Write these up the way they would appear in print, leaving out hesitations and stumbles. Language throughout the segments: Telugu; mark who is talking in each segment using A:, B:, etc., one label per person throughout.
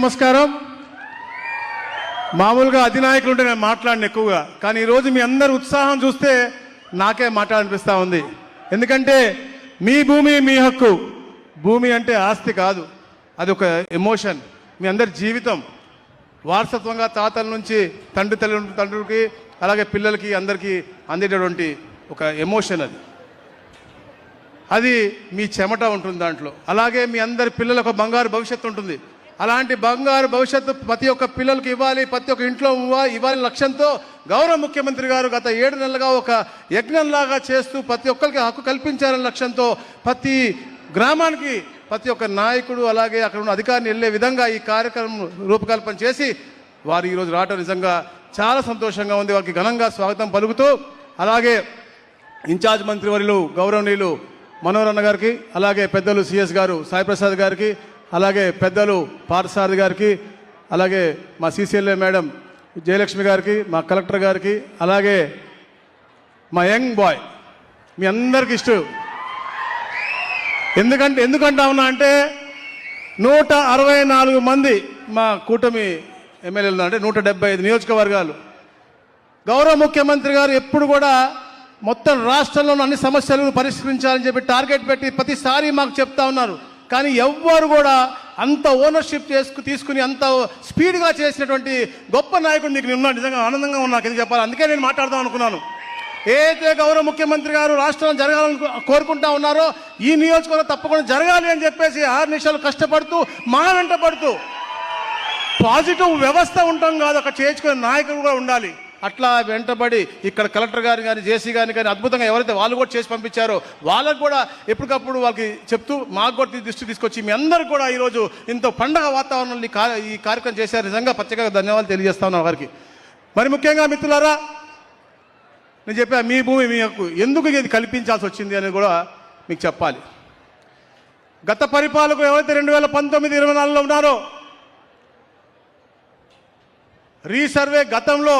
A: నమస్కారం. మామూలుగా అధినాయకులు ఉంటే నేను మాట్లాడిన ఎక్కువగా, కానీ ఈరోజు మీ అందరి ఉత్సాహం చూస్తే నాకే మాట్లాడనిపిస్తూ ఉంది. ఎందుకంటే మీ భూమి మీ హక్కు. భూమి అంటే ఆస్తి కాదు, అది ఒక ఎమోషన్. మీ అందరి జీవితం వారసత్వంగా తాతల నుంచి తండ్రికి అలాగే పిల్లలకి అందరికీ అందేటటువంటి ఒక ఎమోషన్. అది మీ చెమట ఉంటుంది దాంట్లో. అలాగే మీ అందరి పిల్లలకు బంగారు భవిష్యత్తు ఉంటుంది. అలాంటి బంగారు భవిష్యత్తు ప్రతి ఒక్క పిల్లలకి ఇవ్వాలి, ప్రతి ఒక్క ఇంట్లో ఇవ్వాలి లక్ష్యంతో గౌరవ ముఖ్యమంత్రి గారు గత 7 నెలలుగా ఒక యజ్ఞంలాగా చేస్తూ ప్రతి ఒక్కరికి హక్కు కల్పించాలనే లక్ష్యంతో ప్రతి గ్రామానికి ప్రతి ఒక్క నాయకుడు అలాగే అక్కడ ఉన్న అధికారిని వెళ్ళే విధంగా ఈ కార్యక్రమం రూపకల్పన చేసి వారు ఈరోజు రావడం నిజంగా చాలా సంతోషంగా ఉంది. వారికి ఘనంగా స్వాగతం పలుకుతూ అలాగే ఇన్ఛార్జ్ మంత్రివర్యులు గౌరవనీయులు మనోహర్ అన్న గారికి, అలాగే పెద్దలు సిఎస్ గారు సాయిప్రసాద్ గారికి, అలాగే పెద్దలు పార్థసారథి గారికి, అలాగే మా సిసిఎల్ఏ మేడం జయలక్ష్మి గారికి, మా కలెక్టర్ గారికి, అలాగే మా యంగ్ బాయ్ మీ అందరికి ఇష్టం. ఎందుకంటా ఉన్నా అంటే 164 మంది మా కూటమి ఎమ్మెల్యేలు అంటే 175 నియోజకవర్గాలు. గౌరవ ముఖ్యమంత్రి గారు ఎప్పుడు కూడా మొత్తం రాష్ట్రంలోని అన్ని సమస్యలను పరిష్కరించాలని చెప్పి టార్గెట్ పెట్టి ప్రతిసారి మాకు చెప్తా ఉన్నారు. కానీ ఎవ్వరు కూడా అంత ఓనర్షిప్ తీసుకుని అంత స్పీడ్గా చేసినటువంటి గొప్ప నాయకుడు మీకు ఉన్నాడు. నిజంగా ఆనందంగా ఉన్నా ఎందుకు చెప్పాలి. అందుకే నేను మాట్లాడదాం అనుకున్నాను. ఏదైతే గౌరవ ముఖ్యమంత్రి గారు రాష్ట్రం జరగాలని కోరుకుంటా ఉన్నారో ఈ నియోజకవర్గం తప్పకుండా జరగాలి అని చెప్పేసి 6 నిమిషాలు కష్టపడుతూ మా వెంట పడుతూ పాజిటివ్ వ్యవస్థ ఉంటాం కాదు, అక్కడ చేర్చుకునే నాయకులు కూడా ఉండాలి. అట్లా వెంటబడి ఇక్కడ కలెక్టర్ గారిని కానీ జేసీ గారిని కానీ అద్భుతంగా ఎవరైతే వాళ్ళు కూడా చేసి పంపించారో వాళ్ళకు కూడా ఎప్పటికప్పుడు వాళ్ళకి చెప్తూ మాకు కూడా దృష్టి తీసుకొచ్చి మీ అందరికి కూడా ఈరోజు ఇంత పండగ వాతావరణంలో ఈ కార్యక్రమం చేశారు. నిజంగా ప్రత్యేకంగా ధన్యవాదాలు తెలియజేస్తా ఉన్నాను వారికి. మరి ముఖ్యంగా మిత్రులారా, నేను చెప్పా మీ భూమి మీ హక్కు ఎందుకు ఇది కల్పించాల్సి వచ్చింది అనేది కూడా మీకు చెప్పాలి. గత పరిపాలకులు ఎవరైతే 2019-24లో ఉన్నారో రీసర్వే గతంలో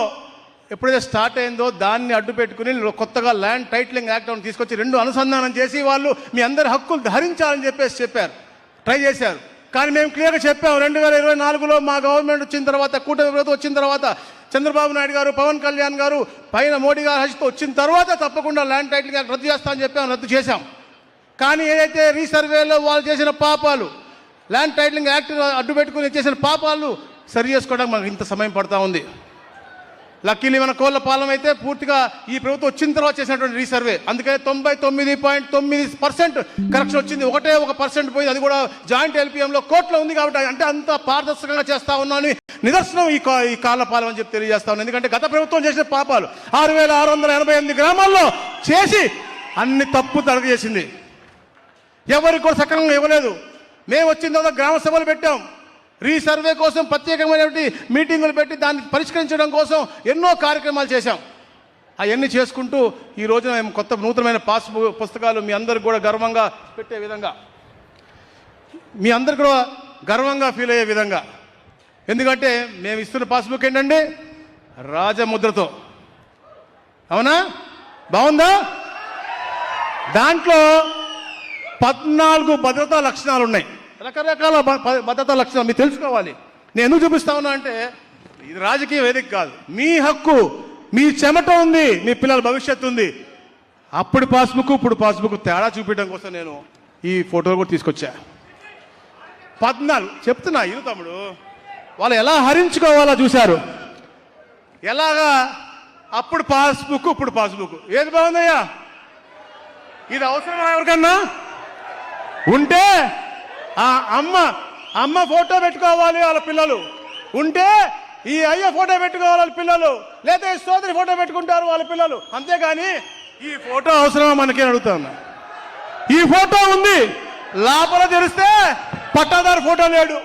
A: ఎప్పుడైతే స్టార్ట్ అయిందో దాన్ని అడ్డు పెట్టుకుని కొత్తగా ల్యాండ్ టైటిలింగ్ యాక్ట్ అని తీసుకొచ్చి 2 అనుసంధానం చేసి వాళ్ళు మీ అందరి హక్కులు ధరించాలని చెప్పారు, ట్రై చేశారు. కానీ మేము క్లియర్గా చెప్పాము 2024లో మా గవర్నమెంట్ వచ్చిన తర్వాత, కూటమి ప్రభుత్వం వచ్చిన తర్వాత, చంద్రబాబు నాయుడు గారు పవన్ కళ్యాణ్ గారు పైన మోడీ గారు హస్తో వచ్చిన తర్వాత తప్పకుండా ల్యాండ్ టైటిలింగ్ యాక్ట్ రద్దు చేస్తామని చెప్పాము, రద్దు చేశాం. కానీ ఏదైతే రీసర్వేలో వాళ్ళు చేసిన పాపాలు, ల్యాండ్ టైటిలింగ్ యాక్ట్ అడ్డు పెట్టుకుని చేసిన పాపాలు సరి చేసుకోవడానికి మనకు ఇంత సమయం పడుతూ ఉంది. లక్కీలీ మన కోళ్ళ పాలన అయితే పూర్తిగా ఈ ప్రభుత్వం వచ్చిన తర్వాత చేసినటువంటి రీసర్వే, అందుకని 99.9% కరెక్షన్ వచ్చింది. 1% పోయింది, అది కూడా జాయింట్ ఎల్పిఎంలో కోర్టులో ఉంది. కాబట్టి అంటే అంత పారదర్శకంగా చేస్తా ఉన్నాను నిదర్శనం ఈ కాళ్ళ పాలన అని చెప్పి తెలియజేస్తా ఉన్నాను. ఎందుకంటే గత ప్రభుత్వం చేసిన పాపాలు 6688 గ్రామాల్లో చేసి అన్ని తప్పు తరగ చేసింది. ఎవరికి కూడా సక్రమంగా ఇవ్వలేదు. మేము వచ్చిన తర్వాత గ్రామ సభలు పెట్టాం, రీసర్వే కోసం ప్రత్యేకమైనటువంటి మీటింగులు పెట్టి దాన్ని పరిష్కరించడం కోసం ఎన్నో కార్యక్రమాలు చేశాం. అవన్నీ చేసుకుంటూ ఈ రోజున మేము కొత్త నూతనమైన పుస్తకాలు మీ అందరికి కూడా గర్వంగా పెట్టే విధంగా, మీ అందరికి కూడా గర్వంగా ఫీల్ అయ్యే విధంగా. ఎందుకంటే మేము ఇస్తున్న పాస్బుక్ ఏంటండి రాజముద్రతో, అవునా? బాగుందా? దాంట్లో 14 భద్రతా లక్షణాలు ఉన్నాయి, రకరకాల భద్రతా లక్షణాలు మీరు తెలుసుకోవాలి. నేను ఎందుకు చూపిస్తా ఉన్నా అంటే ఇది రాజకీయ వేదిక కాదు, మీ హక్కు, మీ చెమట ఉంది, మీ పిల్లల భవిష్యత్తు ఉంది. అప్పుడు పాస్బుక్ ఇప్పుడు పాస్బుక్ తేడా చూపించడం కోసం నేను ఈ ఫోటోలు కూడా తీసుకొచ్చా. 14 చెప్తున్నా ఇరు తమ్ముడు, వాళ్ళు ఎలా హరించుకోవాలో చూశారు. ఎలాగా అప్పుడు పాస్బుక్ ఇప్పుడు పాస్బుక్ ఏది బాగుందయ్యా? ఇది అవసరమా ఎవరికన్నా? ఉంటే ఆ అమ్మ ఫోటో పెట్టుకోవాలి వాళ్ళ పిల్లలు, ఉంటే ఈ అయ్య ఫోటో పెట్టుకోవాలి వాళ్ళ పిల్లలు, లేదా ఈ సోదరి ఫోటో పెట్టుకుంటారు వాళ్ళ పిల్లలు. అంతేగాని ఈ ఫోటో అవసరమా మనకే అడుగుతా ఉన్నా. ఈ ఫోటో ఉంది, లోపల తెరిస్తే పట్టాదారు ఫోటో లేడు.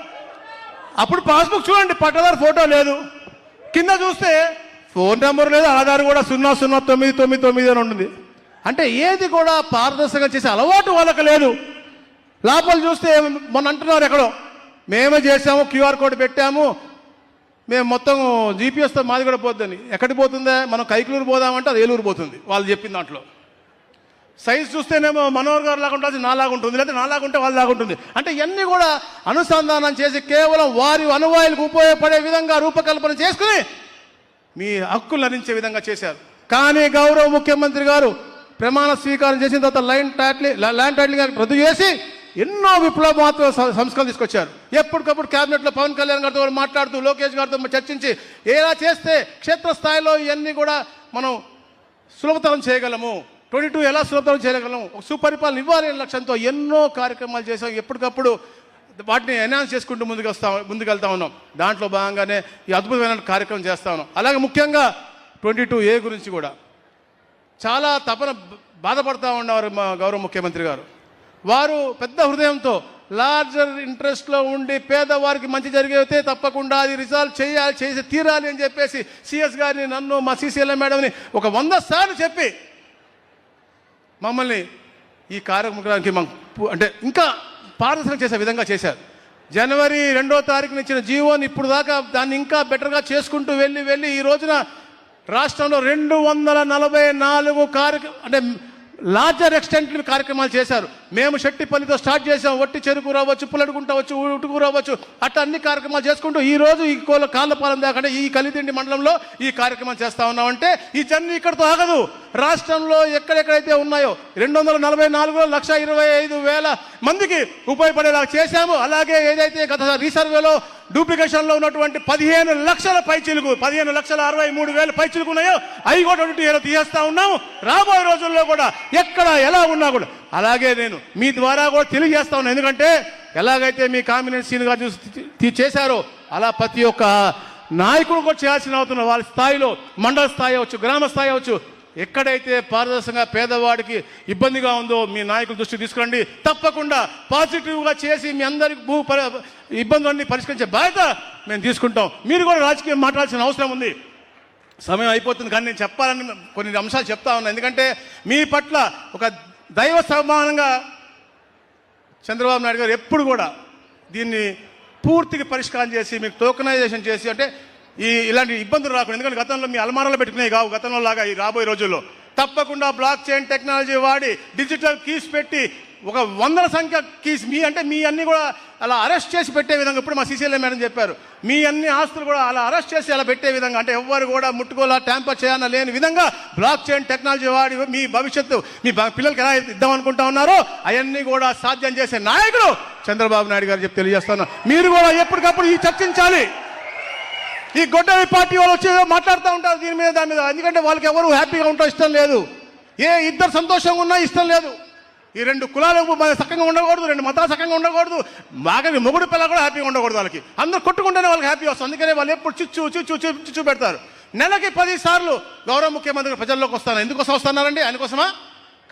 A: అప్పుడు పాస్బుక్ చూడండి, పట్టాదారు ఫోటో లేదు. కింద చూస్తే ఫోన్ నెంబర్ లేదు, ఆధార్ కూడా 00999 అని ఉంటుంది. అంటే ఏది కూడా పారదర్శకంగా చేసే అలవాటు వాళ్ళకి లేదు. లోపల చూస్తే మొన్న అంటున్నారు ఎక్కడో మేమే చేసాము, QR కోడ్ పెట్టాము, మేము మొత్తం జీపీఎస్తో మాది కూడా పోద్దని. ఎక్కడికి పోతుందా? మనం కైకలూరు పోదామంటే అది ఏలూరు పోతుంది వాళ్ళు చెప్పిన దాంట్లో. సైజ్ చూస్తేనేమో మనోహర్ గారు లాగా ఉంటుంది, నాలాగా ఉంటుంది, లేకపోతే నాలాగా ఉంటే వాళ్ళలాగా ఉంటుంది. అంటే ఇవన్నీ కూడా అనుసంధానం చేసి కేవలం వారి అనువాయులకు ఉపయోగపడే విధంగా రూపకల్పన చేసుకుని మీ హక్కులు హరించే విధంగా చేశారు. కానీ గౌరవ ముఖ్యమంత్రి గారు ప్రమాణ స్వీకారం చేసిన తర్వాత ల్యాండ్ టైటిలింగ్ యాక్ట్ రద్దు చేసి ఎన్నో విప్లవాత్మక సంస్కరణలు తీసుకొచ్చారు. ఎప్పటికప్పుడు క్యాబినెట్లో పవన్ కళ్యాణ్ గారితో మాట్లాడుతూ, లోకేష్ గారితో చర్చించి ఎలా చేస్తే క్షేత్రస్థాయిలో ఇవన్నీ కూడా మనం సులభతరం చేయగలము, 22 ఎలా సులభతరం చేయగలము, సుపరిపాలన ఇవ్వాలి అనే లక్ష్యంతో ఎన్నో కార్యక్రమాలు చేసాం. ఎప్పటికప్పుడు వాటిని ఎన్హాన్స్ చేసుకుంటూ ముందుకెళ్తా ఉన్నాం. దాంట్లో భాగంగానే ఈ అద్భుతమైన కార్యక్రమం చేస్తా ఉన్నాం. అలాగే ముఖ్యంగా 22A గురించి కూడా చాలా బాధపడతా ఉన్నవారు మా గౌరవ ముఖ్యమంత్రి గారు. వారు పెద్ద హృదయంతో లార్జర్ ఇంట్రెస్ట్లో ఉండి పేదవారికి మంచి జరిగితే తప్పకుండా అది రిజాల్వ్ చేసి తీరాలి అని చెప్పేసి సిఎస్ గారిని, నన్ను, మా సిసిఎల్ఏ మేడంని ఒక 100 సార్లు చెప్పి మమ్మల్ని ఈ కార్యక్రమానికి అంటే ఇంకా పారదర్శకం చేసే విధంగా చేశారు. జనవరి 2వ తారీఖున ఇచ్చిన జీవోని ఇప్పుడు దాకా దాన్ని ఇంకా బెటర్గా చేసుకుంటూ వెళ్ళి ఈ రోజున రాష్ట్రంలో 244 అంటే లార్జర్ ఎక్స్టెంట్ కార్యక్రమాలు చేశారు. మేము శెట్టిపల్లితో స్టార్ట్ చేసాం. వట్టి చెరుకు రావచ్చు, పుల్లడుగుంట వచ్చు, ఉటుకు రావచ్చు, అట్లా అన్ని కార్యక్రమాలు చేసుకుంటూ ఈ రోజు ఈ కాళ్ళపాలెం దాకా ఈ కలిదిండి మండలంలో ఈ కార్యక్రమం చేస్తా ఉన్నామంటే ఈ జర్నీ ఇక్కడితో ఆగదు. రాష్ట్రంలో ఎక్కడెక్కడైతే ఉన్నాయో 244లో 1,25,000 మందికి ఉపయోగపడేలా చేశాము. అలాగే ఏదైతే గత రీసర్వేలో డూప్లికేషన్లో ఉన్నటువంటి 15 లక్షల పైచిలుకు 15,63,000 పైచిలుకు ఉన్నాయో అవి కూడా 22 తీయేస్తా ఉన్నాము. రాబోయే రోజుల్లో కూడా ఎక్కడ ఎలా ఉన్నా కూడా అలాగే నేను మీ ద్వారా కూడా తెలియజేస్తా ఉన్నాను. ఎందుకంటే ఎలాగైతే మీ కామినేని సీన్ గారు చేశారో అలా ప్రతి ఒక్క నాయకుడు కూడా చేయాల్సిన అవుతున్న వాళ్ళ స్థాయిలో, మండల స్థాయి అవచ్చు, గ్రామ స్థాయి అవచ్చు, ఎక్కడైతే పారదర్శకంగా పేదవాడికి ఇబ్బందిగా ఉందో మీ నాయకుల దృష్టికి తీసుకురండి. తప్పకుండా పాజిటివ్గా చేసి మీ అందరికి ఇబ్బందులన్నీ పరిష్కరించే బాధ్యత మేము తీసుకుంటాం. మీరు కూడా రాజకీయం మాట్లాడాల్సిన అవసరం ఉంది. సమయం అయిపోతుంది కానీ నేను చెప్పాలని కొన్ని అంశాలు చెప్తా ఉన్నాను. ఎందుకంటే మీ పట్ల ఒక దైవ సమానంగా చంద్రబాబు నాయుడు గారు ఎప్పుడు కూడా దీన్ని పూర్తిగా పరిష్కారం చేసి మీకు టోకనైజేషన్ చేసి అంటే ఇలాంటి ఇబ్బందులు రాకుండా, ఎందుకంటే గతంలో మీ అలమారాలో పెట్టుకునేవి కావు. గతంలో లాగా ఈ రాబోయే రోజుల్లో తప్పకుండా బ్లాక్ చైన్ టెక్నాలజీ వాడి డిజిటల్ కీస్ పెట్టి ఒక 100 సంఖ్య కీస్ మీ అన్ని కూడా అలా అరెస్ట్ చేసి పెట్టే విధంగా ఇప్పుడు మా సిసిఎల్ఏ మేడం చెప్పారు. మీ అన్ని ఆస్తులు కూడా అలా అరెస్ట్ చేసి అలా పెట్టే విధంగా, అంటే ఎవ్వరు కూడా ముట్టుకోలా ట్యాంపర్ చేయాలని లేని విధంగా బ్లాక్ చైన్ టెక్నాలజీ వాడి మీ భవిష్యత్తు మీ పిల్లలకి ఎలా ఇద్దాం అనుకుంటా ఉన్నారో అవన్నీ కూడా సాధ్యం చేసే నాయకుడు చంద్రబాబు నాయుడు గారు చెప్పి తెలియజేస్తున్నా. మీరు కూడా ఎప్పటికప్పుడు ఈ చర్చించాలి. ఈ గొడ్డలి పార్టీ వాళ్ళు వచ్చి మాట్లాడుతూ ఉంటారు దాని మీద. ఎందుకంటే వాళ్ళకి ఎవరు హ్యాపీగా ఉంటాం ఇష్టం లేదు. ఇద్దరు సంతోషంగా ఉన్నా ఇష్టం లేదు. ఈ 2 కులాలు చక్కగా ఉండకూడదు, 2 మతాలు చక్కగా ఉండకూడదు, బాగా మొగుడు పిల్ల కూడా హ్యాపీగా ఉండకూడదు. వాళ్ళకి అందరూ కొట్టుకుంటేనే వాళ్ళకి హ్యాపీ వస్తుంది. అందుకనే వాళ్ళు ఎప్పుడు చిచ్చు పెడతారు. నెలకి 10 సార్లు గౌరవ ముఖ్యమంత్రి ప్రజల్లోకి వస్తాను. ఎందుకోసం వస్తున్నారండి? ఆయన కోసమా?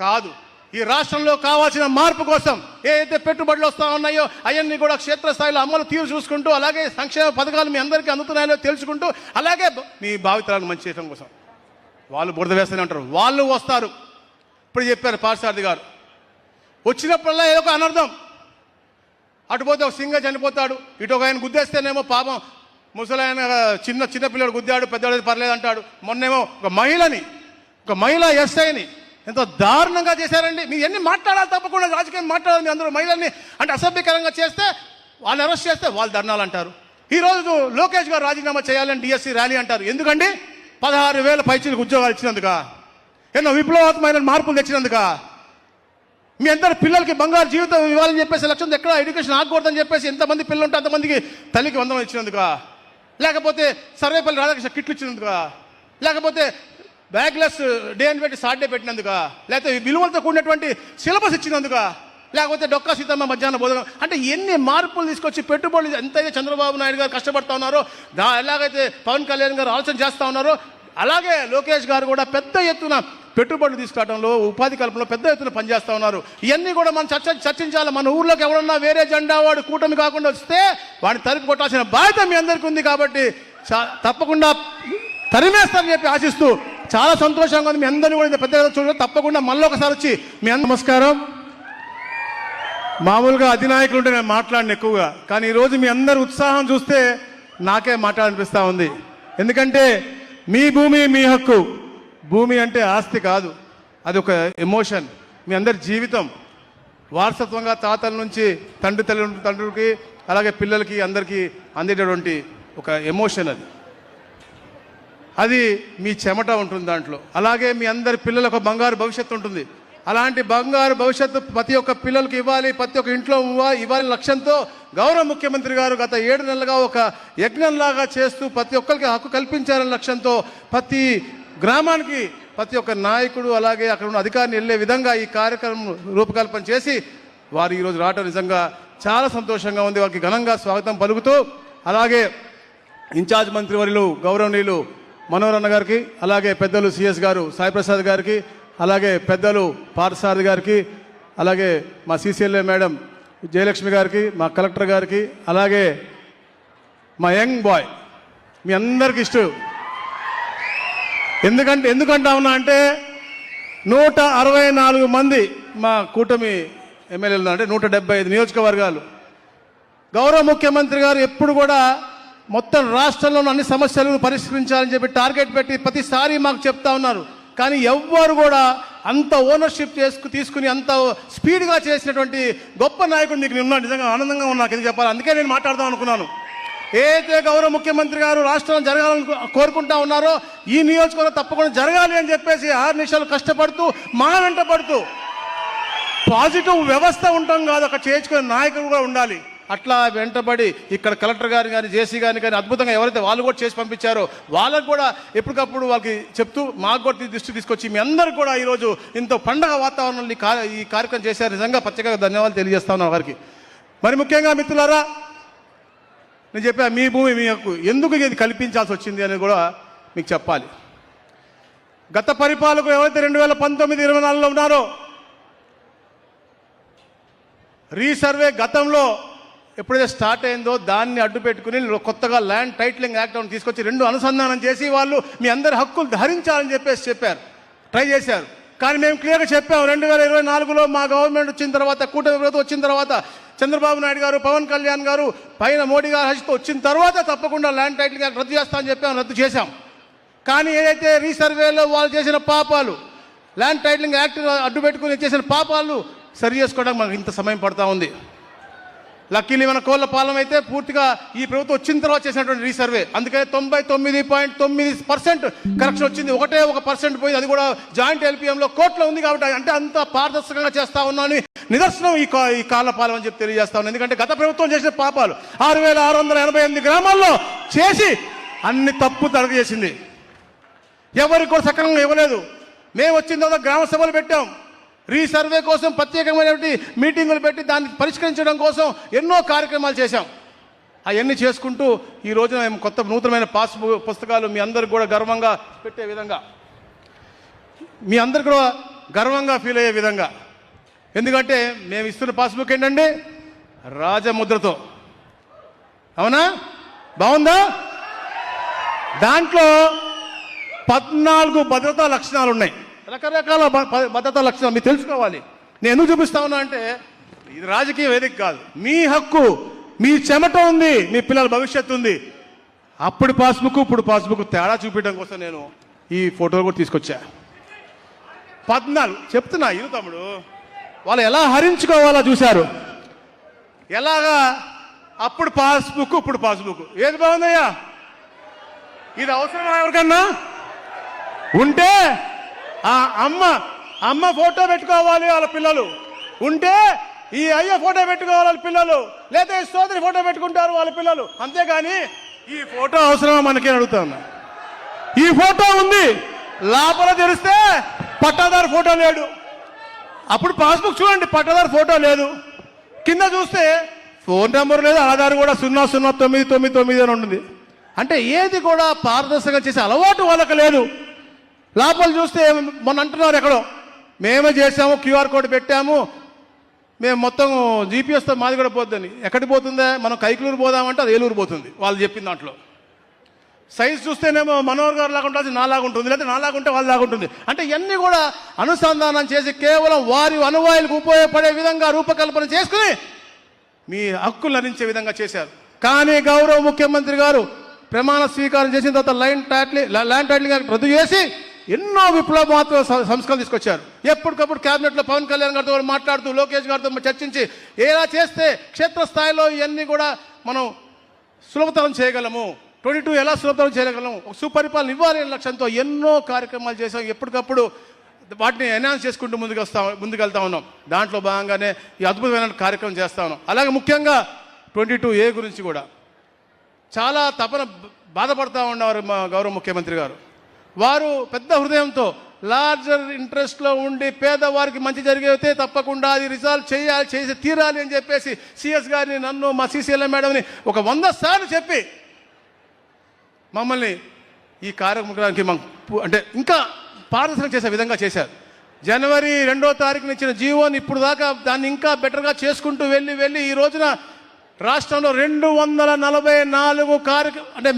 A: కాదు. ఈ రాష్ట్రంలో కావాల్సిన మార్పు కోసం ఏదైతే పెట్టుబడులు వస్తూ ఉన్నాయో అవన్నీ కూడా క్షేత్రస్థాయిలో అమలు తీరు చూసుకుంటూ, అలాగే సంక్షేమ పథకాలు మీ అందరికీ అందుతున్నాయో తెలుసుకుంటూ, అలాగే మీ భావితరాలకు మంచి చేయడం కోసం వాళ్ళు బురద వేస్తూనే ఉంటారు. వాళ్ళు వస్తారు. ఇప్పుడు చెప్పారు పార్సారథి గారు, వచ్చినప్పుడల్లా ఏదో ఒక అనర్థం. అటుపోతే ఒక సింగ చనిపోతాడు, ఇటు ఒక ఆయన గుద్దేస్తేనేమో పాపం ముసలాయన చిన్న పిల్లడు గుద్దాడు, పెద్దవాడు పర్లేదు అంటాడు. మొన్నేమో ఒక మహిళ ఎస్ఐని ఎంతో దారుణంగా చేశారండి. మీరు ఎన్ని మాట్లాడాలి, తప్పకుండా రాజకీయం మాట్లాడాలి. మీ అందరూ మహిళల్ని అంటే అసభ్యకరంగా చేస్తే వాళ్ళు అరెస్ట్ చేస్తే వాళ్ళు ధర్నాలు అంటారు. ఈరోజు లోకేష్ గారు రాజీనామా చేయాలని డిఎస్సి ర్యాలీ అంటారు. ఎందుకండి? 16,000 పైచీలకు ఉద్యోగాలు ఇచ్చినందుక, ఎన్నో విప్లవాత్మకమైన మార్పులు తెచ్చినందుక, మీ అందరి పిల్లలకి బంగారు జీవితం ఇవ్వాలని చెప్పేసి లక్ష్యం, ఎక్కడ ఎడ్యుకేషన్ ఆగకూడదని చెప్పేసి ఎంతమంది పిల్లలు ఉంటే అంతమందికి తల్లికి వందనం ఇచ్చినందుక, లేకపోతే సర్వేపల్లి రాధాకృష్ణ కిట్లు ఇచ్చినందుక, లేకపోతే బ్యాక్లెస్ డే అని పెట్టి సాటర్డే పెట్టినందుక, లేకపోతే విలువలతో కూడినటువంటి సిలబస్ ఇచ్చినందుక, లేకపోతే డొక్కా సీతమ్మ మధ్యాహ్న బోధన, అంటే ఎన్ని మార్పులు తీసుకొచ్చి పెట్టుబడులు ఎంతైతే చంద్రబాబు నాయుడు గారు కష్టపడతా ఉన్నారో, ఎలాగైతే పవన్ కళ్యాణ్ గారు ఆలోచన చేస్తూ ఉన్నారో, అలాగే లోకేష్ గారు కూడా పెద్ద ఎత్తున పెట్టుబడులు తీసుకురావడంలో, ఉపాధి కల్పనలో పెద్ద ఎత్తున పనిచేస్తూ ఉన్నారు. ఇవన్నీ కూడా మనం చర్చించాలి. మన ఊర్లోకి ఎవరన్నా వేరే జెండా వాడు కూటమి కాకుండా వస్తే వాడిని తరిమి కొట్టాల్సిన బాధ్యత మీ అందరికీ ఉంది. కాబట్టి తప్పకుండా తరిమేస్తారని చెప్పి ఆశిస్తూ చాలా సంతోషంగా ఉంది. మీ అందరినీ కూడా పెద్ద చూడండి. తప్పకుండా మళ్ళీ ఒకసారి వచ్చి మీ అందరూ నమస్కారం. మామూలుగా అధినాయకులు ఉంటే నేను మాట్లాడిన ఎక్కువగా, కానీ ఈరోజు మీ అందరి ఉత్సాహం చూస్తే నాకే మాట్లాడనిపిస్తూ ఉంది. ఎందుకంటే మీ భూమి మీ హక్కు. భూమి అంటే ఆస్తి కాదు, అది ఒక ఎమోషన్. మీ అందరి జీవితం వారసత్వంగా తాతల నుంచి తండ్రికి అలాగే పిల్లలకి అందరికీ అందేటటువంటి ఒక ఎమోషన్ అది మీ చెమట ఉంటుంది దాంట్లో. అలాగే మీ అందరి పిల్లలకు ఒక బంగారు భవిష్యత్తు ఉంటుంది. అలాంటి బంగారు భవిష్యత్తు ప్రతి ఒక్క పిల్లలకి ఇవ్వాలి, ప్రతి ఒక్క ఇంట్లో ఇవ్వాలి లక్ష్యంతో గౌరవ ముఖ్యమంత్రి గారు గత 7 నెలలుగా ఒక యజ్ఞంలాగా చేస్తూ ప్రతి ఒక్కరికి హక్కు కల్పించాలనే లక్ష్యంతో ప్రతి గ్రామానికి ప్రతి ఒక్క నాయకుడు అలాగే అక్కడ ఉన్న అధికారిని వెళ్ళే విధంగా ఈ కార్యక్రమం రూపకల్పన చేసి వారు ఈరోజు రావడం నిజంగా చాలా సంతోషంగా ఉంది. వారికి ఘనంగా స్వాగతం పలుకుతూ అలాగే ఇన్ఛార్జ్ మంత్రివర్యులు గౌరవనీయులు మనోహర్ అన్న గారికి, అలాగే పెద్దలు సిఎస్ గారు సాయి ప్రసాద్ గారికి, అలాగే పెద్దలు పార్థసారథి గారికి, అలాగే మా సిసిఎల్ఏ మేడం జయలక్ష్మి గారికి, మా కలెక్టర్ గారికి, అలాగే మా యంగ్ బాయ్ మీ అందరికి ఇష్టం. ఎందుకంటా ఉన్నా అంటే 164 మంది మా కూటమి ఎమ్మెల్యేలు అంటే 175 నియోజకవర్గాలు. గౌరవ ముఖ్యమంత్రి గారు ఎప్పుడు కూడా మొత్తం రాష్ట్రంలో అన్ని సమస్యలను పరిష్కరించాలని చెప్పి టార్గెట్ పెట్టి ప్రతిసారి మాకు చెప్తా ఉన్నారు. కానీ ఎవ్వరు కూడా అంత ఓనర్షిప్ తీసుకుని అంత స్పీడ్గా చేసినటువంటి గొప్ప నాయకుడు నీకు ఉన్నా నిజంగా ఆనందంగా ఉన్నా నాకు ఎందుకు చెప్పాలి. అందుకే నేను మాట్లాడదాం అనుకున్నాను. ఏదైతే గౌరవ ముఖ్యమంత్రి గారు రాష్ట్రం జరగాలని కోరుకుంటా ఉన్నారో ఈ నియోజకవర్గం తప్పకుండా జరగాలి అని చెప్పేసి 6 నిమిషాలు కష్టపడుతూ మా వెంట పడుతూ పాజిటివ్ వ్యవస్థ ఉంటాం కాదు, అక్కడ చేర్చుకునే నాయకులు కూడా ఉండాలి. అట్లా వెంటబడి ఇక్కడ కలెక్టర్ గారిని కానీ జేసీ గారిని కానీ అద్భుతంగా ఎవరైతే వాళ్ళు కూడా చేసి పంపించారో వాళ్ళకు కూడా ఎప్పటికప్పుడు వాళ్ళకి చెప్తూ మాకు కూడా దృష్టి తీసుకొచ్చి మీ అందరికి కూడా ఈరోజు ఇంత పండగ వాతావరణంలో ఈ కార్యక్రమం చేశారు. నిజంగా ప్రత్యేకంగా ధన్యవాదాలు తెలియజేస్తా ఉన్నాను వారికి. మరి ముఖ్యంగా మిత్రులారా, నేను చెప్పా మీ భూమి మీ హక్కు ఎందుకు ఇది కల్పించాల్సి వచ్చింది అనేది కూడా మీకు చెప్పాలి. గత పరిపాలకులు ఎవరైతే 2019-24లో ఉన్నారో రీసర్వే గతంలో ఎప్పుడైతే స్టార్ట్ అయిందో దాన్ని అడ్డు పెట్టుకుని కొత్తగా ల్యాండ్ టైటిలింగ్ యాక్ట్ తీసుకొచ్చి 2 అనుసంధానం చేసి వాళ్ళు మీ అందరి హక్కులు ధరించాలని చెప్పారు, ట్రై చేశారు. కానీ మేము క్లియర్గా చెప్పాము 2024లో మా గవర్నమెంట్ వచ్చిన తర్వాత, కూటమి ప్రభుత్వం వచ్చిన తర్వాత, చంద్రబాబు నాయుడు గారు, పవన్ కళ్యాణ్ గారు పైన మోడీ గారు హస్తో వచ్చిన తర్వాత తప్పకుండా ల్యాండ్ టైటిలింగ్ యాక్ట్ రద్దు చేస్తామని చెప్పాము, రద్దు చేశాం. కానీ ఏదైతే రీసర్వేలో వాళ్ళు చేసిన పాపాలు, ల్యాండ్ టైటిలింగ్ యాక్ట్ అడ్డు పెట్టుకుని చేసిన పాపాలు సరి చేసుకోవడానికి మనకు ఇంత సమయం పడతా ఉంది. లక్కీలీ మన కోళ్ళ పాలన అయితే పూర్తిగా ఈ ప్రభుత్వం వచ్చిన తర్వాత చేసినటువంటి రీసర్వే, అందుకని 99.9% కరెక్షన్ వచ్చింది. 1% పోయింది, అది కూడా జాయింట్ ఎల్పిఎంలో కోర్టులో ఉంది కాబట్టి. అంటే అంత పారదర్శకంగా చేస్తా ఉన్నాను నిదర్శనం ఈ కాళ్ళ పాలన అని చెప్పి తెలియజేస్తా ఉన్నాను. ఎందుకంటే గత ప్రభుత్వం చేసిన పాపాలు 6688 గ్రామాల్లో చేసి అన్ని తప్పు తడగ చేసింది, ఎవరికి కూడా సక్రమంగా ఇవ్వలేదు. మేము వచ్చిన తర్వాత గ్రామ సభలు పెట్టాం, రీసర్వే కోసం ప్రత్యేకమైనటువంటి మీటింగులు పెట్టి దాన్ని పరిష్కరించడం కోసం ఎన్నో కార్యక్రమాలు చేశాం. అవన్నీ చేసుకుంటూ ఈ రోజున మేము కొత్త నూతనమైన పుస్తకాలు మీ అందరికి కూడా గర్వంగా పెట్టే విధంగా, మీ అందరికి కూడా గర్వంగా ఫీల్ అయ్యే విధంగా. ఎందుకంటే మేము ఇస్తున్న పాస్బుక్ ఏంటండి రాజముద్రతో, అవునా? బాగుందా? దాంట్లో 14 భద్రతా లక్షణాలు ఉన్నాయి, రకరకాల భద్రతా లక్షణాలు మీరు తెలుసుకోవాలి. నేను ఎందుకు చూపిస్తా ఉన్నా అంటే ఇది రాజకీయ వేదిక కాదు, మీ హక్కు, మీ చెమట ఉంది, మీ పిల్లల భవిష్యత్తు ఉంది. అప్పుడు పాస్బుక్ ఇప్పుడు పాస్బుక్ తేడా చూపించడం కోసం నేను ఈ ఫోటోలు కూడా తీసుకొచ్చా. 14 చెప్తున్నా ఇరు తమ్ముడు, వాళ్ళు ఎలా హరించుకోవాలో చూశారు. ఎలాగా అప్పుడు పాస్బుక్ ఇప్పుడు పాస్బుక్, ఏది బాగుందయ్యా? ఇది అవసరమా ఎవరికన్నా? ఉంటే ఆ అమ్మ ఫోటో పెట్టుకోవాలి వాళ్ళ పిల్లలు, ఉంటే ఈ అయ్య ఫోటో పెట్టుకోవాలి వాళ్ళ పిల్లలు, లేదా ఈ సోదరి ఫోటో పెట్టుకుంటారు వాళ్ళ పిల్లలు. అంతేగాని ఈ ఫోటో అవసరమా మనకే అడుగుతా ఉన్నా. ఈ ఫోటో ఉంది, లోపల తెరిస్తే పట్టాదారు ఫోటో లేడు. అప్పుడు పాస్బుక్ చూడండి, పట్టాదారు ఫోటో లేదు, కింద చూస్తే ఫోన్ నెంబర్ లేదు, ఆధార్ కూడా 00999 అని ఉంటుంది. అంటే ఏది కూడా పారదర్శకంగా చేసే అలవాటు వాళ్ళకి లేదు. లోపల చూస్తే మొన్న అంటున్నారు ఎక్కడో మేమే చేసాము, క్యూఆర్ కోడ్ పెట్టాము, మేము మొత్తం జీపీఎస్తో మాది కూడా పోద్దని. ఎక్కడికి పోతుందా? మనం కైకులూరు పోదామంటే అది ఏలూరు పోతుంది వాళ్ళు చెప్పిన దాంట్లో. సైజ్ చూస్తేనేమో మనోహర్ గారు లాగా ఉంటుంది, నాలాగా ఉంటుంది, లేదా నాలాగా ఉంటే వాళ్ళ లాగా ఉంటుంది. అంటే ఇవన్నీ కూడా అనుసంధానం చేసి కేవలం వారి అనువాయులకు ఉపయోగపడే విధంగా రూపకల్పన చేసుకుని మీ హక్కులు హరించే విధంగా చేశారు. కానీ గౌరవ ముఖ్యమంత్రి గారు ప్రమాణ స్వీకారం చేసిన తర్వాత ల్యాండ్ టైటిలింగ్ రద్దు చేసి ఎన్నో విప్లవాత్మక సంస్కరణలు తీసుకొచ్చారు. ఎప్పటికప్పుడు క్యాబినెట్లో పవన్ కళ్యాణ్ గారితో మాట్లాడుతూ, లోకేష్ గారితో చర్చించి ఎలా చేస్తే క్షేత్రస్థాయిలో ఇవన్నీ కూడా మనం సులభతరం చేయగలము, 22 ఎలా సులభతరం చేయగలము, ఒక సుపరిపాలన ఇవ్వాలి అనే లక్ష్యంతో ఎన్నో కార్యక్రమాలు చేసాం. ఎప్పటికప్పుడు వాటిని ఎన్హాన్స్ చేసుకుంటూ ముందుకెళ్తా ఉన్నాం. దాంట్లో భాగంగానే ఈ అద్భుతమైన కార్యక్రమం చేస్తా ఉన్నాం. అలాగే ముఖ్యంగా 22A గురించి కూడా చాలా బాధపడతా ఉన్నారు మా గౌరవ ముఖ్యమంత్రి గారు. వారు పెద్ద హృదయంతో లార్జర్ ఇంట్రెస్ట్లో ఉండి పేదవారికి మంచి జరిగితే తప్పకుండా అది రిజాల్వ్ చేసి తీరాలి అని చెప్పేసి సిఎస్ గారిని, నన్ను, మా సిసిఎల్ఏ మేడంని ఒక 100 సార్లు చెప్పి మమ్మల్ని ఈ కార్యక్రమానికి అంటే ఇంకా పారదర్శకం చేసే విధంగా చేశారు. జనవరి 2వ తారీఖున ఇచ్చిన జీవోని ఇప్పుడు దాకా దాన్ని ఇంకా బెటర్గా చేసుకుంటూ వెళ్ళి ఈ రోజున రాష్ట్రంలో 244 అంటే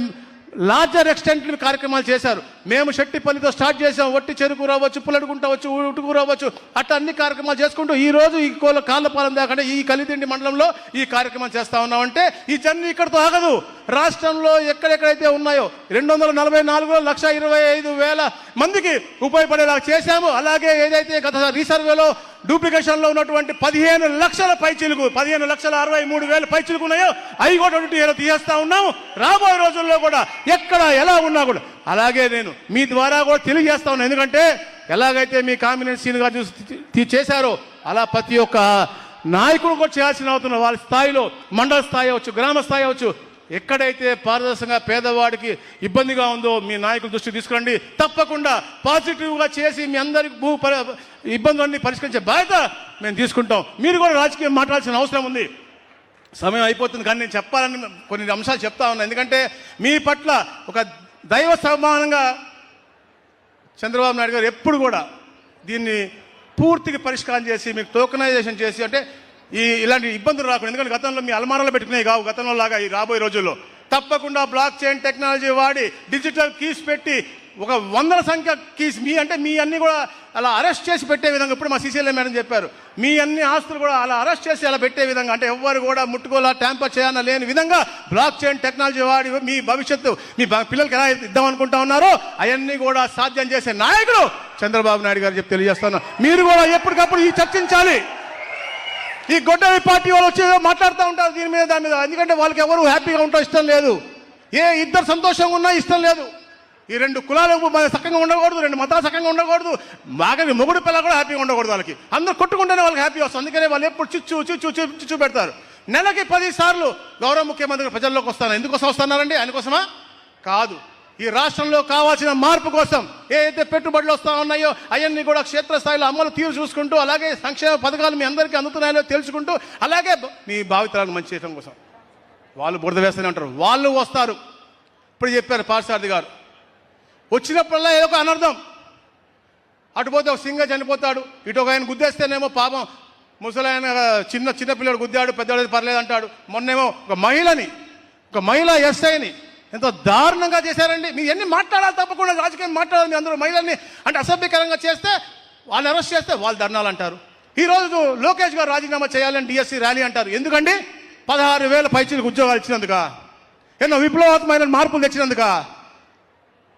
A: లార్జర్ ఎక్స్టెంట్ కార్యక్రమాలు చేశారు. మేము శెట్టిపల్లితో స్టార్ట్ చేసాం. ఒట్టి చెరుకు రావచ్చు, పుల్లడుగుంట అవచ్చు, ఉటుకు రావచ్చు, అట్లా అన్ని కార్యక్రమాలు చేసుకుంటూ ఈ రోజు ఈ కాళ్ళపాలెం దాకా ఈ కలిదిండి మండలంలో ఈ కార్యక్రమం చేస్తా ఉన్నామంటే ఈ జర్నీ ఇక్కడితో ఆగదు. రాష్ట్రంలో ఎక్కడెక్కడైతే ఉన్నాయో 244లో 125,000 మందికి ఉపయోగపడేలా చేశాము. అలాగే ఏదైతే గత రీసర్వేలో డూప్లికేషన్లో ఉన్నటువంటి 15 లక్షల పైచిలుకు 15,63,000 పైచిలుకు ఉన్నాయో అవి కూడా తీసేస్తా ఉన్నాము. రాబోయే రోజుల్లో కూడా ఎక్కడ ఎలా ఉన్నా కూడా అలాగే నేను మీ ద్వారా కూడా తెలియజేస్తా ఉన్నాను. ఎందుకంటే ఎలాగైతే మీ కామినేని సీన్ గారు చేశారో అలా ప్రతి ఒక్క నాయకుడు కూడా చేయాల్సిన అవుతున్న వాళ్ళ స్థాయిలో, మండల స్థాయి అవచ్చు, గ్రామ స్థాయి అవచ్చు, ఎక్కడైతే పారదర్శకంగా పేదవాడికి ఇబ్బందిగా ఉందో మీ నాయకుల దృష్టికి తీసుకురండి. తప్పకుండా పాజిటివ్గా చేసి మీ అందరికి ఇబ్బందులన్నీ పరిష్కరించే బాధ్యత మేము తీసుకుంటాం. మీరు కూడా రాజకీయం మాట్లాడాల్సిన అవసరం ఉంది. సమయం అయిపోతుంది కానీ నేను చెప్పాలని కొన్ని అంశాలు చెప్తా ఉన్నాను. ఎందుకంటే మీ పట్ల ఒక దైవ సమానంగా చంద్రబాబు నాయుడు గారు ఎప్పుడు కూడా దీన్ని పూర్తిగా పరిష్కారం చేసి మీకు టోకనైజేషన్ చేసి అంటే ఇలాంటి ఇబ్బందులు రాకుండా, ఎందుకంటే గతంలో మీ అల్మారాలో పెట్టుకునే కావు, గతంలో లాగా ఈ రాబోయే రోజుల్లో తప్పకుండా బ్లాక్ చైన్ టెక్నాలజీ వాడి డిజిటల్ కీస్ పెట్టి ఒక 100 సంఖ్య కీస్ మీ అన్ని కూడా అలా అరెస్ట్ చేసి పెట్టే విధంగా ఇప్పుడు మా సిసిఎల్ఏ మేడం చెప్పారు. మీ అన్ని ఆస్తులు కూడా అలా అరెస్ట్ చేసి అలా పెట్టే విధంగా, అంటే ఎవ్వరు కూడా ముట్టుకోలా ట్యాంపర్ చేయాలని లేని విధంగా బ్లాక్ చైన్ టెక్నాలజీ వాడి మీ భవిష్యత్తు మీ పిల్లలకి ఎలా ఇద్దాం అనుకుంటా ఉన్నారో అవన్నీ కూడా సాధ్యం చేసే నాయకుడు చంద్రబాబు నాయుడు గారు చెప్పి తెలియజేస్తున్నా. మీరు కూడా ఎప్పటికప్పుడు ఈ చర్చించాలి. ఈ గొడ్డలి పార్టీ వాళ్ళు వచ్చి మాట్లాడుతూ ఉంటారు దాని మీద. ఎందుకంటే వాళ్ళకి ఎవరు హ్యాపీగా ఉంటాం ఇష్టం లేదు, ఇద్దరు సంతోషంగా ఉన్నా ఇష్టం లేదు. ఈ 2 కులాలు సక్కంగా ఉండకూడదు, 2 మతాలు సక్కంగా ఉండకూడదు, బాగా మొగుడు పిల్ల కూడా హ్యాపీగా ఉండకూడదు. వాళ్ళకి అందరూ కొట్టుకుంటేనే వాళ్ళకి హ్యాపీ వస్తుంది. అందుకనే వాళ్ళు ఎప్పుడు చిచ్చు పెడతారు. నెలకి 10 సార్లు గౌరవ ముఖ్యమంత్రి ప్రజల్లోకి వస్తాను. ఎందుకోసం వస్తున్నారండి? ఆయనకోసమా? కాదు, ఈ రాష్ట్రంలో కావాల్సిన మార్పు కోసం ఏదైతే పెట్టుబడులు వస్తూ ఉన్నాయో అవన్నీ కూడా క్షేత్రస్థాయిలో అమలు తీరు చూసుకుంటూ, అలాగే సంక్షేమ పథకాలు మీ అందరికీ అందుతున్నాయో తెలుసుకుంటూ, అలాగే మీ భావితరాలకు మంచి చేయడం కోసం వాళ్ళు బురద వేస్తూనే ఉంటారు. వాళ్ళు వస్తారు. ఇప్పుడు చెప్పారు పార్సారథి గారు, వచ్చినప్పుడల్లా ఏదో ఒక అనర్థం. అటుపోతే ఒక సింగ చనిపోతాడు, ఇటు ఒక ఆయన గుద్దేస్తేనేమో పాపం ముసలాయన చిన్న పిల్లడు గుద్దాడు, పెద్దవాడు పర్లేదు అంటాడు. మొన్నేమో ఒక మహిళా ఎస్ఐని ఎంతో దారుణంగా చేశారండి. మీరు ఎన్ని మాట్లాడాలి, తప్పకుండా రాజకీయం మాట్లాడాలి. మీ అందరూ మహిళల్ని అంటే అసభ్యకరంగా చేస్తే వాళ్ళని అరెస్ట్ చేస్తే వాళ్ళు ధర్నాలు అంటారు. ఈరోజు లోకేష్ గారు రాజీనామా చేయాలని డిఎస్సి ర్యాలీ అంటారు. ఎందుకండి? 16,000 పైచీలకు ఉద్యోగాలు ఇచ్చినందుక, ఎన్నో విప్లవాత్మకమైన మార్పులు తెచ్చినందుక,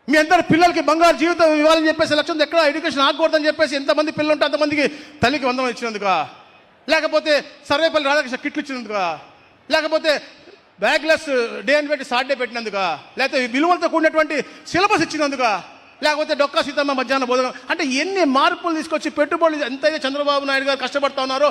A: మీ అందరి పిల్లలకి బంగారు జీవితం ఇవ్వాలని చెప్పేసి లక్ష్యం, ఎక్కడ ఎడ్యుకేషన్ ఆగకూడదని చెప్పేసి ఎంతమంది పిల్లలు ఉంటే అంతమందికి తల్లికి 100 ఇచ్చినందుక, లేకపోతే సర్వేపల్లి రాధాకృష్ణ కిట్లు ఇచ్చినందుక, లేకపోతే బ్యాగ్లెస్ డే అని పెట్టి సాటర్డే పెట్టినందుక, లేకపోతే విలువలతో కూడినటువంటి సిలబస్ ఇచ్చినందుక, లేకపోతే డొక్కా సీతమ్మ మధ్యాహ్న భోజనం, అంటే ఎన్ని మార్పులు తీసుకొచ్చి పెట్టుబడులు ఎంతైతే చంద్రబాబు నాయుడు గారు కష్టపడతా ఉన్నారో,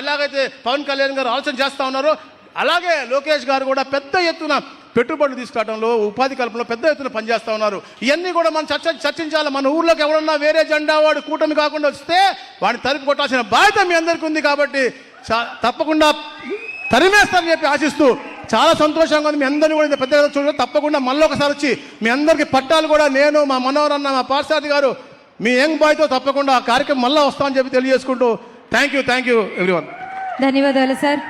A: ఎలాగైతే పవన్ కళ్యాణ్ గారు ఆలోచన చేస్తూ ఉన్నారో, అలాగే లోకేష్ గారు కూడా పెద్ద ఎత్తున పెట్టుబడులు తీసుకురావడంలో, ఉపాధి కల్పనలో పెద్ద ఎత్తున పనిచేస్తూ ఉన్నారు. ఇవన్నీ కూడా మనం చర్చించాలి. మన ఊర్లోకి ఎవరన్నా వేరే జెండా వాడు కూటమి కాకుండా వస్తే వాడిని తరిమి కొట్టాల్సిన బాధ్యత మీ అందరికీ ఉంది. కాబట్టి తప్పకుండా తరిమేస్తారని చెప్పి ఆశిస్తూ చాలా సంతోషంగా ఉంది. మీ అందరినీ కూడా పెద్ద చూడండి. తప్పకుండా మళ్ళీ ఒకసారి వచ్చి మీ అందరికీ పట్టాలు కూడా నేను, మా మనోహర్ అన్న, మా పార్సారథి గారు, మీ యంగ్ బాయ్తో తప్పకుండా ఆ కార్యక్రమం మళ్ళీ వస్తామని చెప్పి తెలియజేసుకుంటూ థ్యాంక్ యూ ఎవ్రీవన్.
B: ధన్యవాదాలు సార్.